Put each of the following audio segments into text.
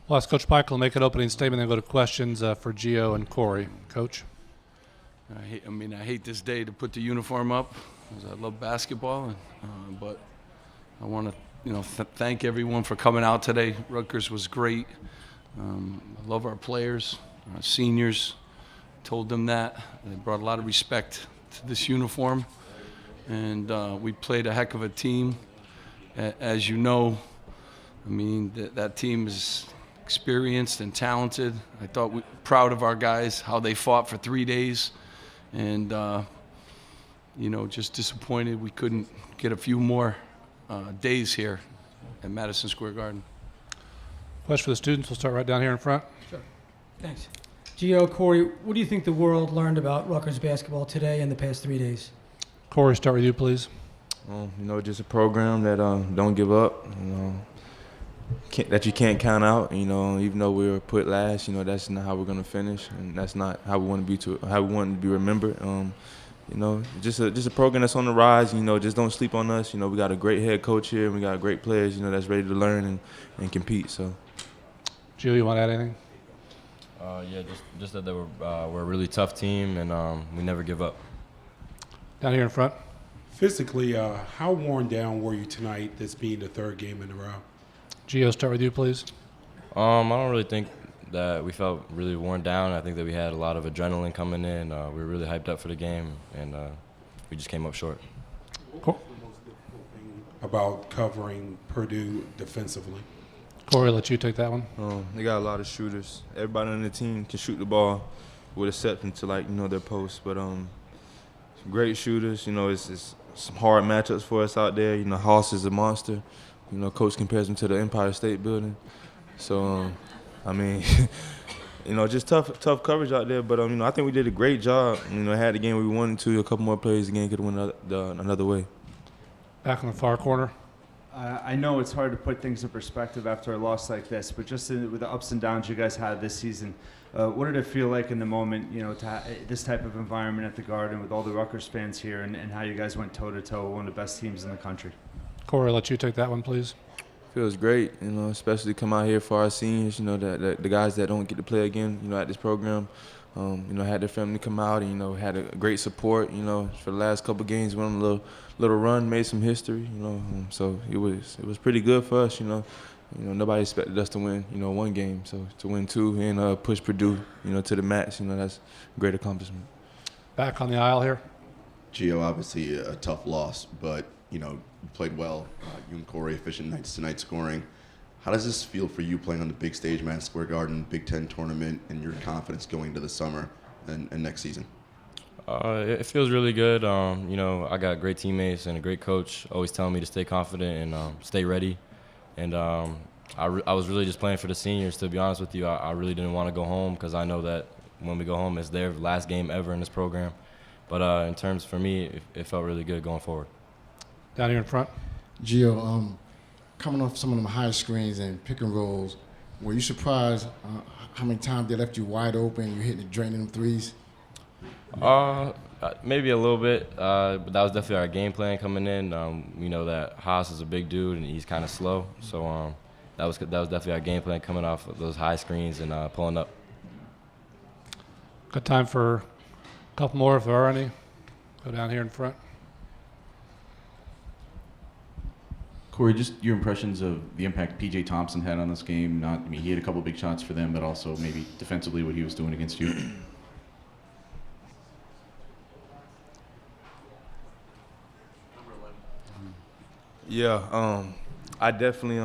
We'll ask Coach Michael to make an opening statement, then go to questions for Gio and Corey. Coach? I hate this day to put the uniform up, because I love basketball, but I want to thank everyone for coming out today. Rutgers was great. I love our players, our seniors. Told them that. They brought a lot of respect to this uniform, and we played a heck of a team. As you know, that team is experienced and talented. I thought proud of our guys, how they fought for 3 days, and just disappointed we couldn't get a few more days here at Madison Square Garden. Question for the students. We'll start right down here in front. Sure. Thanks. Gio, Corey, what do you think the world learned about Rutgers basketball today and the past 3 days? Corey, start with you, please. Just a program that don't give up. That you can't count out. Even though we were put last, that's not how we're gonna finish, and that's not how we want to be remembered. Just a program that's on the rise. Just don't sleep on us. We got a great head coach here, and we got great players. That's ready to learn and compete. So, Gio, you want to add anything? Just that we're a really tough team, and we never give up. Down here in front. Physically, how worn down were you tonight, this being the third game in a row? Gio, start with you, please. I don't really think that we felt really worn down. I think that we had a lot of adrenaline coming in. We were really hyped up for the game, and we just came up short. Cool. What was the most difficult thing about covering Purdue defensively? Corey, I'll let you take that one. They got a lot of shooters. Everybody on the team can shoot the ball with exception to their posts, but some great shooters. It's some hard matchups for us out there. Haas is a monster. Coach compares him to the Empire State Building. So, just tough coverage out there. But I think we did a great job. Had the game we wanted to. A couple more plays, the game could have went another way. Back in the far corner. I know it's hard to put things in perspective after a loss like this, but just with the ups and downs you guys had this season, what did it feel like in the moment, to this type of environment at the Garden with all the Rutgers fans here, and how you guys went toe-to-toe with one of the best teams in the country? Corey, I'll let you take that one, please. Feels great, especially to come out here for our seniors, that the guys that don't get to play again, at this program, had their family come out and, had a great support, for the last couple of games, went on a little run, made some history, so it was pretty good for us, nobody expected us to win, one game, so to win two and push Purdue, to the match, that's a great accomplishment. Back on the aisle here. Gio, obviously a tough loss, but you played well. You and Corey efficient nights tonight scoring. How does this feel for you playing on the big stage, Madison Square Garden, Big Ten tournament, and your confidence going into the summer and next season? It feels really good. I got great teammates and a great coach always telling me to stay confident and stay ready. And I was really just playing for the seniors, to be honest with you. I really didn't want to go home because I know that when we go home, it's their last game ever in this program. But in terms for me, it felt really good going forward. Down here in front. Gio, coming off some of them high screens and pick and rolls, were you surprised how many times they left you wide open, you hitting and draining them threes? Maybe a little bit, but that was definitely our game plan coming in. We know that Haas is a big dude and he's kind of slow, so that was definitely our game plan coming off of those high screens and pulling up. Got time for a couple more if there are any. Go down here in front. Corey, just your impressions of the impact P.J. Thompson had on this game. He had a couple big shots for them, but also maybe defensively what he was doing against you. Yeah, I definitely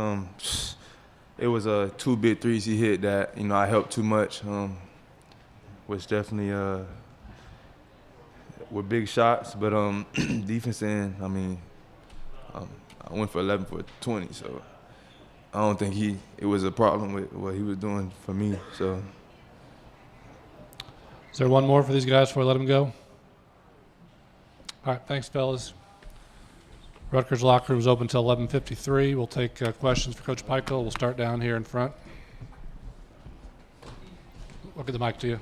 it was 2 big threes he hit that I helped too much. Was definitely were big shots, but defense end. I went for 11 for 20, so I don't think it was a problem with what he was doing for me. So, is there one more for these guys before I let them go? All right, thanks, fellas. Rutgers locker room is open until 11:53. We'll take questions for Coach Pikel. We'll start down here in front. Look at the mic to you.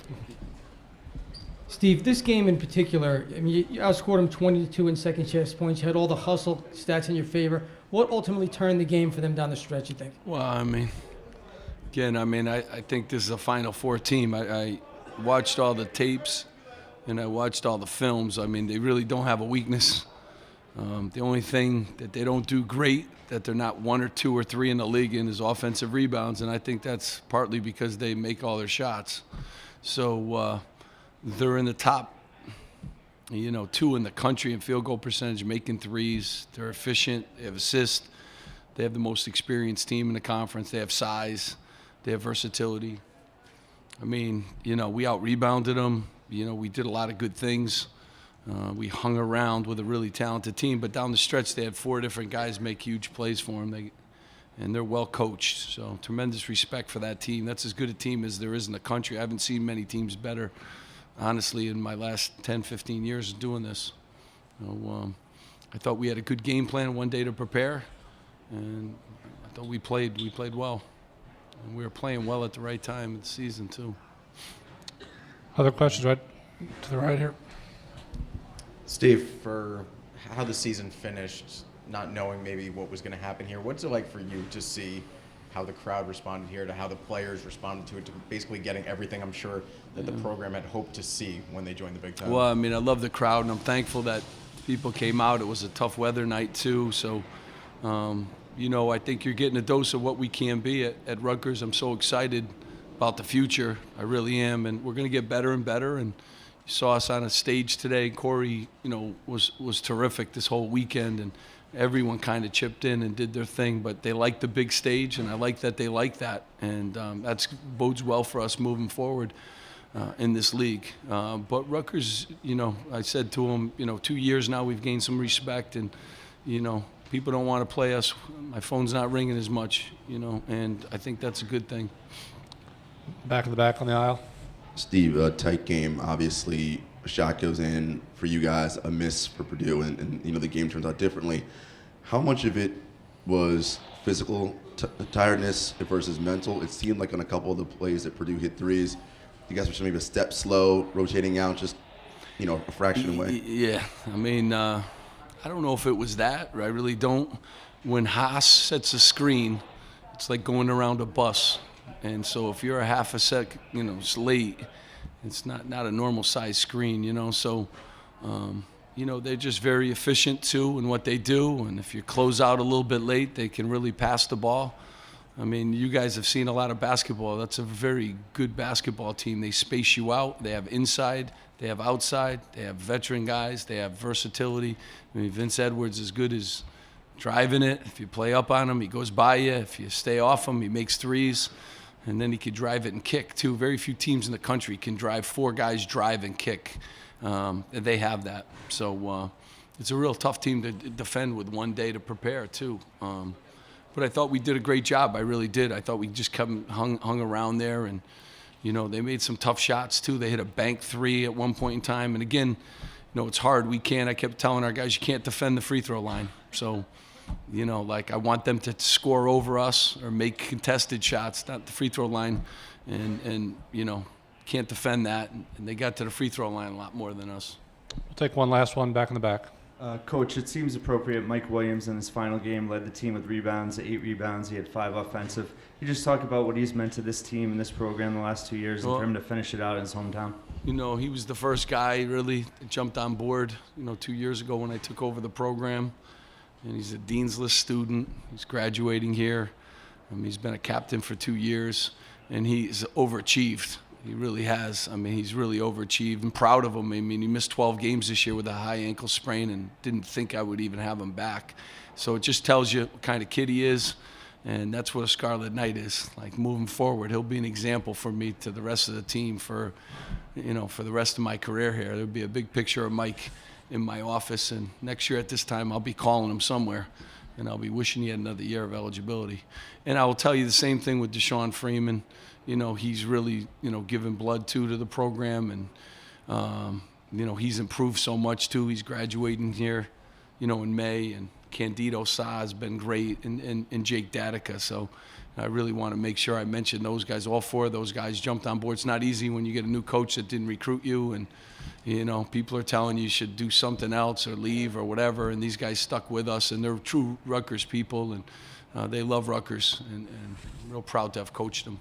Steve, this game in particular, you outscored them 22 in second chance points. You had all the hustle stats in your favor. What ultimately turned the game for them down the stretch, you think? Well, Again, I mean, I think this is a Final Four team. I watched all the tapes and I watched all the films. I mean, they really don't have a weakness. The only thing that they don't do great, that they're not 1 or 2 or 3 in the league in, is offensive rebounds, and I think that's partly because they make all their shots. So they're in the top, 2 in the country in field goal percentage, making threes. They're efficient. They have assists. They have the most experienced team in the conference. They have size. They have versatility. I mean, we out-rebounded them. We did a lot of good things. We hung around with a really talented team, but down the stretch they had 4 different guys make huge plays for them, and they're well coached. So tremendous respect for that team. That's as good a team as there is in the country. I haven't seen many teams better, honestly, in my last 10, 15 years of doing this. So, I thought we had a good game plan one day to prepare, and I thought we played well. And we were playing well at the right time of the season, too. Other questions right to the right here? Steve, for how the season finished, not knowing maybe what was going to happen here, what's it like for you to see how the crowd responded here, to how the players responded to it, to basically getting everything I'm sure that the program had hoped to see when they joined the Big Ten? Well, I mean, I love the crowd, and I'm thankful that people came out. It was a tough weather night, too. So, I think you're getting a dose of what we can be at Rutgers. I'm so excited about the future. I really am, and we're going to get better and better. And you saw us on a stage today. Corey, was terrific this whole weekend, and everyone kind of chipped in and did their thing. But they like the big stage, and I like that they like that, and that bodes well for us moving forward in this league. But Rutgers, I said to them, 2 years now we've gained some respect, and people don't want to play us. My phone's not ringing as much, and I think that's a good thing. Back in the back on the aisle. Steve, a tight game. Obviously, a shot goes in for you guys, a miss for Purdue, and the game turns out differently. How much of it was physical tiredness versus mental? It seemed like on a couple of the plays that Purdue hit threes, you guys were maybe a step slow, rotating out, just a fraction away. Yeah, I mean, I don't know if it was that. I really don't. When Haas sets a screen, it's like going around a bus. And so if you're a half a sec, it's late, it's not a normal size screen, So, they're just very efficient, too, in what they do. And if you close out a little bit late, they can really pass the ball. I mean, you guys have seen a lot of basketball. That's a very good basketball team. They space you out. They have inside. They have outside. They have veteran guys. They have versatility. I mean, Vince Edwards is good as driving it. If you play up on him, he goes by you. If you stay off him, he makes threes. And then he could drive it and kick, too. Very few teams in the country can drive 4 guys drive and kick. They have that. So it's a real tough team to defend with one day to prepare, too. But I thought we did a great job. I really did. I thought we just hung around there. And, they made some tough shots, too. They hit a bank 3 at one point in time. And, again, it's hard. I kept telling our guys, you can't defend the free throw line. So, I want them to score over us or make contested shots, not the free throw line. And can't defend that. And they got to the free throw line a lot more than us. We'll take one last one back in the back. Coach, it seems appropriate. Mike Williams in his final game led the team with rebounds, 8 rebounds. He had 5 offensive. Can you just talk about what he's meant to this team and this program the last 2 years and for him to finish it out in his hometown? He was the first guy really that jumped on board, 2 years ago when I took over the program. And he's a dean's list student. He's graduating here. He's been a captain for 2 years, and he's overachieved. He really has. I mean, he's really overachieved. I'm proud of him. I mean, he missed 12 games this year with a high ankle sprain and didn't think I would even have him back. So it just tells you what kind of kid he is, and that's what a Scarlet Knight is. Like, moving forward, he'll be an example for me to the rest of the team for the rest of my career here. There'll be a big picture of Mike in my office, and next year at this time I'll be calling him somewhere, and I'll be wishing he had another year of eligibility. And I will tell you the same thing with Deshaun Freeman. He's really, given blood to the program, and he's improved so much too. He's graduating here, in May, and Candido Sa has been great, and Jake Datica. So I really want to make sure I mention those guys. All 4 of those guys jumped on board. It's not easy when you get a new coach that didn't recruit you, and people are telling you should do something else or leave or whatever, and these guys stuck with us, and they're true Rutgers people, and they love Rutgers, and I'm real proud to have coached them.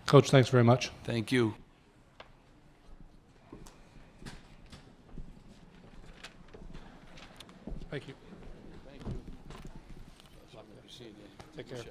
Coach, thanks very much. Thank you. Thank you. Take care.